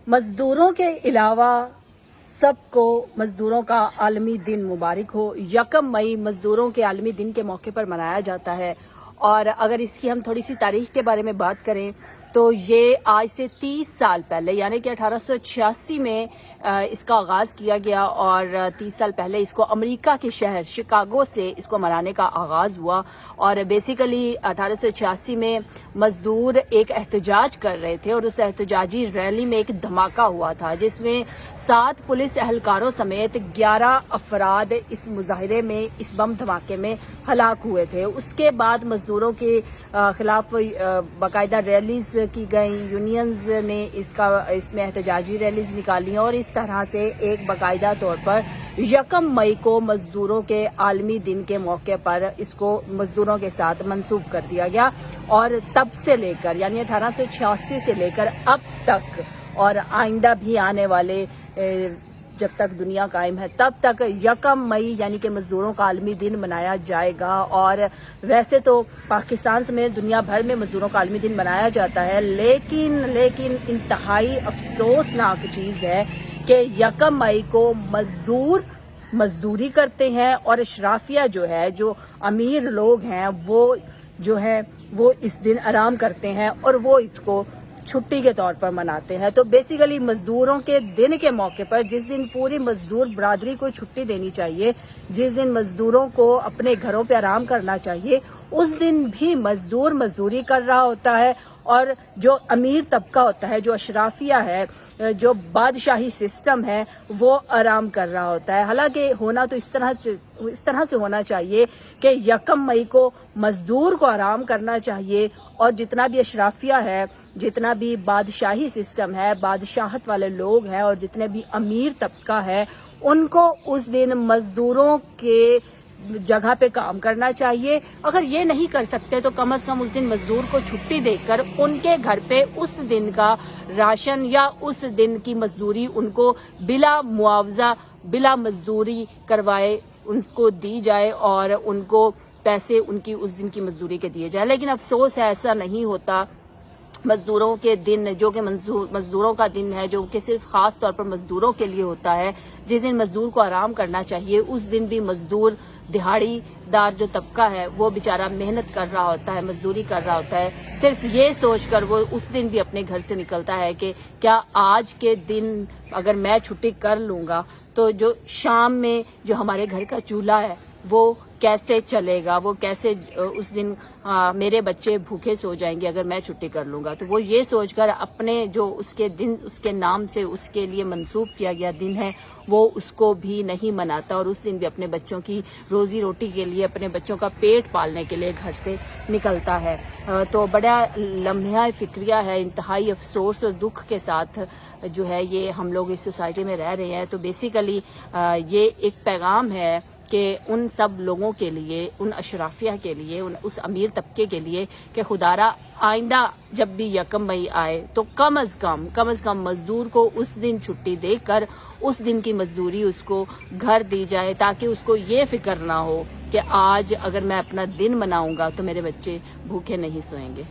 مزدوروں کے علاوہ سب کو مزدوروں کا عالمی دن مبارک ہو۔ 1 مئی مزدوروں کے عالمی دن کے موقع پر منایا جاتا ہے، اور اگر اس کی ہم تھوڑی سی تاریخ کے بارے میں بات کریں تو یہ آج سے 30 سال پہلے یعنی کہ 1886 میں اس کا آغاز کیا گیا، اور 30 سال پہلے اس کو امریکہ کے شہر شکاگو سے اس کو منانے کا آغاز ہوا۔ اور بیسیکلی 1886 میں مزدور ایک احتجاج کر رہے تھے، اور اس احتجاجی ریلی میں ایک دھماکہ ہوا تھا جس میں 7 پولیس اہلکاروں سمیت 11 افراد اس مظاہرے میں، اس بم دھماکے میں ہلاک ہوئے تھے۔ اس کے بعد مزدوروں کے خلاف باقاعدہ ریلیز کی گئی، یونینز نے اس میں احتجاجی ریلیز نکالی، اور اس طرح سے ایک باقاعدہ طور پر 1 مئی کو مزدوروں کے عالمی دن کے موقع پر اس کو مزدوروں کے ساتھ منسوب کر دیا گیا، اور تب سے لے کر یعنی 1886 سے لے کر اب تک اور آئندہ بھی آنے والے جب تک دنیا قائم ہے تب تک 1 مئی یعنی کہ مزدوروں کا عالمی دن منایا جائے گا۔ اور ویسے تو پاکستان سمیت دنیا بھر میں مزدوروں کا عالمی دن منایا جاتا ہے، لیکن انتہائی افسوسناک چیز ہے کہ 1 مئی کو مزدور مزدوری کرتے ہیں، اور اشرافیہ جو ہے، جو امیر لوگ ہیں، وہ اس دن آرام کرتے ہیں اور وہ اس کو چھٹی کے طور پر مناتے ہیں۔ تو بیسیکلی مزدوروں کے دن کے موقع پر، جس دن پوری مزدور برادری کو چھٹی دینی چاہیے، جس دن مزدوروں کو اپنے گھروں پہ آرام کرنا چاہیے، اس دن بھی مزدور مزدوری کر رہا ہوتا ہے، اور جو امیر طبقہ ہوتا ہے، جو اشرافیہ ہے، جو بادشاہی سسٹم ہے، وہ آرام کر رہا ہوتا ہے۔ حالانکہ ہونا تو اس طرح سے ہونا چاہیے کہ 1 مئی کو مزدور کو آرام کرنا چاہیے، اور جتنا بھی اشرافیہ ہے، جتنا بھی بادشاہی سسٹم ہے، بادشاہت والے لوگ ہیں، اور جتنے بھی امیر طبقہ ہے، ان کو اس دن مزدوروں کے جگہ پہ کام کرنا چاہیے۔ اگر یہ نہیں کر سکتے تو کم از کم اس دن مزدور کو چھٹی دے کر ان کے گھر پہ اس دن کا راشن یا اس دن کی مزدوری ان کو بلا معاوضہ، بلا مزدوری کروائے ان کو دی جائے، اور ان کو پیسے ان کی اس دن کی مزدوری کے دیے جائے۔ لیکن افسوس ہے ایسا نہیں ہوتا۔ مزدوروں کے دن جو کہ مزدوروں کا دن ہے، جو کہ صرف خاص طور پر مزدوروں کے لیے ہوتا ہے، جس دن مزدور کو آرام کرنا چاہیے، اس دن بھی مزدور دہاڑی دار جو طبقہ ہے وہ بیچارہ محنت کر رہا ہوتا ہے، مزدوری کر رہا ہوتا ہے، صرف یہ سوچ کر وہ اس دن بھی اپنے گھر سے نکلتا ہے کہ کیا آج کے دن اگر میں چھٹی کر لوں گا تو جو شام میں جو ہمارے گھر کا چولہا ہے وہ کیسے چلے گا، وہ کیسے اس دن میرے بچے بھوکے سو جائیں گے اگر میں چھٹی کر لوں گا۔ تو وہ یہ سوچ کر اپنے جو اس کے دن، اس کے نام سے اس کے لیے منسوب کیا گیا دن ہے، وہ اس کو بھی نہیں مناتا، اور اس دن بھی اپنے بچوں کی روزی روٹی کے لیے، اپنے بچوں کا پیٹ پالنے کے لیے گھر سے نکلتا ہے۔ تو بڑا لمحہ فکریہ ہے، انتہائی افسوس اور دکھ کے ساتھ جو ہے یہ ہم لوگ اس سوسائٹی میں رہ رہے ہیں۔ تو بیسیکلی یہ ایک پیغام ہے کہ ان سب لوگوں کے لیے، ان اشرافیہ کے لیے، اس امیر طبقے کے لیے کہ خدارا آئندہ جب بھی 1 مئی آئے تو کم از کم مزدور کو اس دن چھٹی دے کر اس دن کی مزدوری اس کو گھر دی جائے، تاکہ اس کو یہ فکر نہ ہو کہ آج اگر میں اپنا دن مناؤں گا تو میرے بچے بھوکے نہیں سوئیں گے۔